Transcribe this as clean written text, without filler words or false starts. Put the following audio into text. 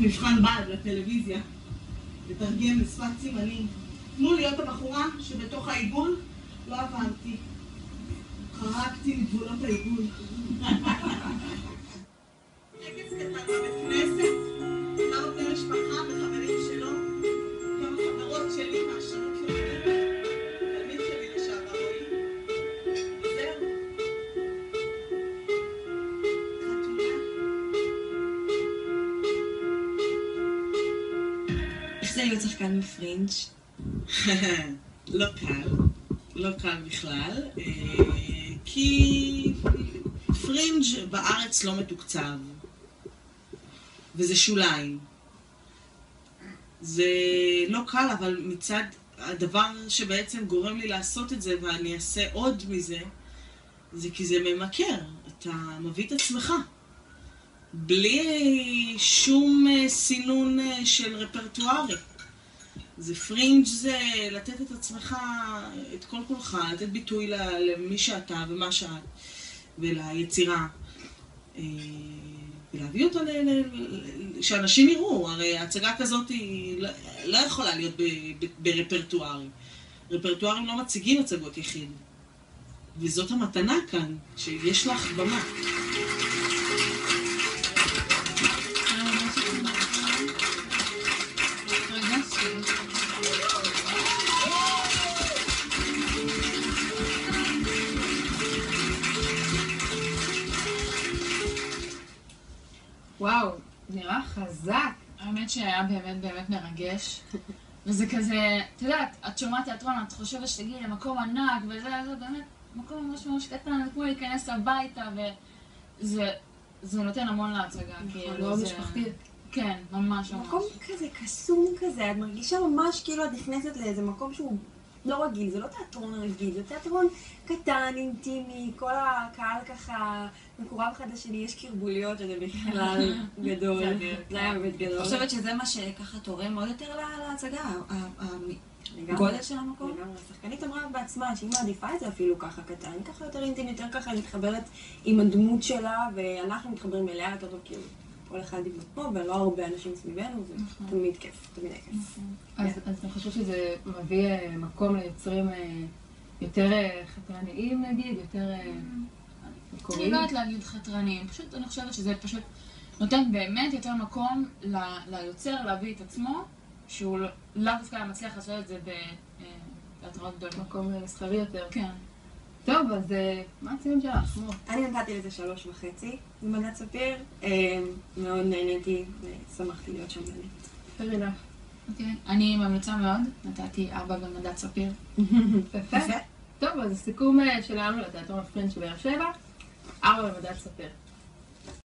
מבחן בלד לטלוויזיה, לתרגם לשפת סימנים. תנו להיות הבחורה שבתוך העיגול, לא הבנתי. חרקתי מגבולות העיגול. טקס קטן בבית כנסת, כמה בני משפחה וחברים שלו, כמה חברות שלי מהשירות שלי, תלמיד שלי לשעבר רועי. וזהו. חתונה. איך זה להיות שחקן בפרינג'? לא קל, לא קל בכלל, כי פרינג' בארץ לא מתוקצב, וזה שוליים. זה לא קל, אבל מצד הדבר שבעצם גורם לי לעשות את זה, ואני אעשה עוד מזה, זה כי זה ממכר, אתה מביא את עצמך. בלי שום סינון של רפרטוארי. זה פרינג' זה לתת את עצמך, את כל כולך, לתת ביטוי למי שאתה ומה שאת, וליצירה. ולהביא אותה שאנשים יראו. הרי ההצגה כזאת היא לא יכולה להיות ברפרטוארים. רפרטוארים לא מציגים הצגות יחיד. וזאת המתנה כאן, שיש לך במה. וואו, נראה חזק. האמת שהיה באמת באמת מרגש. וזה כזה, את יודעת, את שומעת תיאטרון, את חושבת שתגיעי למקום ענק, וזה באמת מקום ממש ממש קטן, זה כמו להיכנס הביתה, וזה נותן המון להצגה. מאוד משפחתי. כן, ממש ממש. מקום כזה קסום כזה, את מרגישה ממש כאילו את נכנסת לאיזה מקום שהוא לא רגיל, זה לא תיאטרון רגיל, זה תיאטרון קטן, אינטימי, כל הקהל ככה מקורב אחד לשני, יש קרבוליות שזה בכלל גדול, זה היה באמת גדול. אני חושבת שזה מה שככה תורם מאוד יותר להצגה, הגודל של המקום. לגמרי, השחקנית אמרה בעצמה שהיא מעדיפה את זה אפילו ככה קטן, ככה יותר אינטימי, יותר ככה מתחברת עם הדמות שלה, ואנחנו מתחברים אליה יותר טוב כאילו. כל אחד עם עצמו, ולא הרבה אנשים סביבנו, זה תמיד כיף, תמיד כיף. אז אני חושבת שזה מביא מקום ליוצרים יותר חתרניים נגיד, יותר מקוריים? אני לא יודעת להגיד חתרניים, פשוט אני חושבת שזה פשוט נותן באמת יותר מקום ליוצר להביא את עצמו, שהוא לאו דווקא מצליח לעשות את זה בתיאטראות גדולים. מקום מסחרי יותר. כן. טוב, אז מה הציון שלך? אני נתתי לזה 3.5 במדד ספיר, מאוד נהניתי ושמחתי להיות שם באמת. fair enough. אוקיי, אני ממליצה מאוד, נתתי 4 במדד ספיר. יפה. טוב, אז הסיכום שלנו לתיאטרון הפרינג' באר שבע, 4 במדד ספיר.